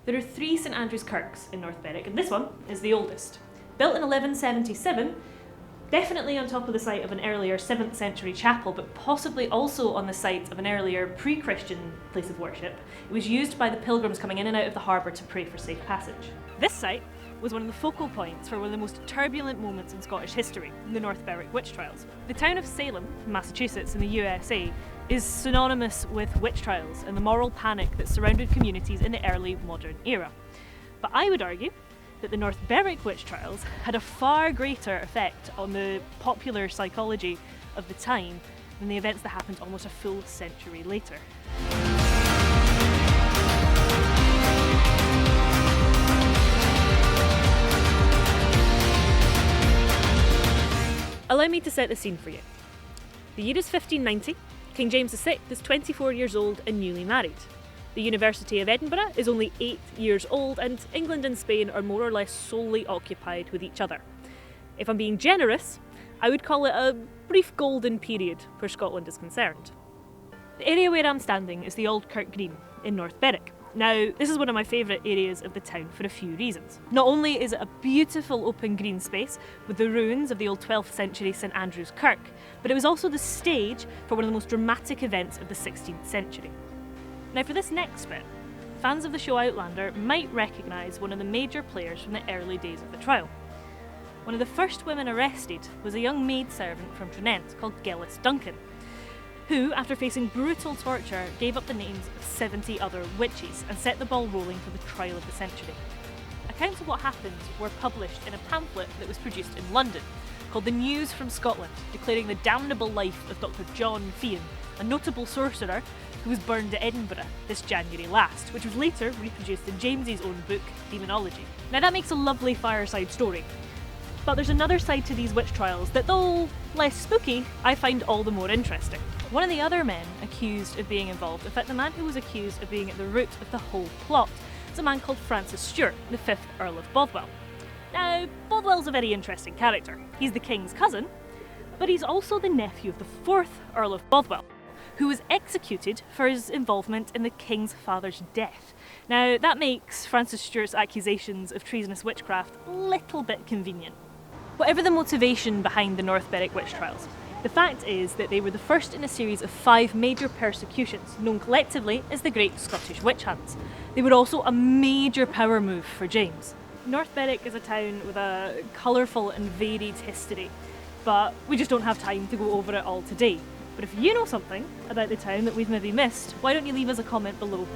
There are 3 St Andrews Kirks in North Berwick, and this one is the oldest. Built in 1177, definitely on top of the site of an earlier 7th century chapel, but possibly also on the site of an earlier pre-Christian place of worship. It was used by the pilgrims coming in and out of the harbour to pray for safe passage. This site was one of the focal points for one of the most turbulent moments in Scottish history, the North Berwick witch trials. The town of Salem, Massachusetts in the USA, is synonymous with witch trials and the moral panic that surrounded communities in the early modern era. But I would argue that the North Berwick witch trials had a far greater effect on the popular psychology of the time than the events that happened almost a full century later. Allow me to set the scene for you. The year is 1590, King James VI is 24 years old and newly married. The University of Edinburgh is only 8 years old, and England and Spain are more or less solely occupied with each other. If I'm being generous, I would call it a brief golden period where Scotland is concerned. The area where I'm standing is the Old Kirk Green in North Berwick. Now, this is one of my favourite areas of the town for a few reasons. Not only is it a beautiful open green space with the ruins of the old 12th century St Andrews Kirk, but it was also the stage for one of the most dramatic events of the 16th century. Now for this next bit, fans of the show Outlander might recognise one of the major players from the early days of the trial. One of the first women arrested was a young maidservant from Trinent called Gillis Duncan, who, after facing brutal torture, gave up the names of 70 other witches and set the ball rolling for the trial of the century. Accounts of what happened were published in a pamphlet that was produced in London, called The News from Scotland, declaring the damnable life of Dr. John Thea, a notable sorcerer who was burned at Edinburgh this January last, which was later reproduced in James's own book, Demonology. Now that makes a lovely fireside story, but there's another side to these witch trials that, though less spooky, I find all the more interesting. One of the other men accused of being involved, in fact the man who was accused of being at the root of the whole plot, is a man called Francis Stewart, the 5th Earl of Bothwell. Now, Bothwell's a very interesting character. He's the king's cousin, but he's also the nephew of the 4th Earl of Bothwell, who was executed for his involvement in the king's father's death. Now, that makes Francis Stewart's accusations of treasonous witchcraft a little bit convenient. Whatever the motivation behind the North Berwick witch trials, the fact is that they were the first in a series of 5 major persecutions, known collectively as the Great Scottish Witch Hunts. They were also a major power move for James. North Berwick is a town with a colourful and varied history, but we just don't have time to go over it all today. But if you know something about the town that we've maybe missed, why don't you leave us a comment below?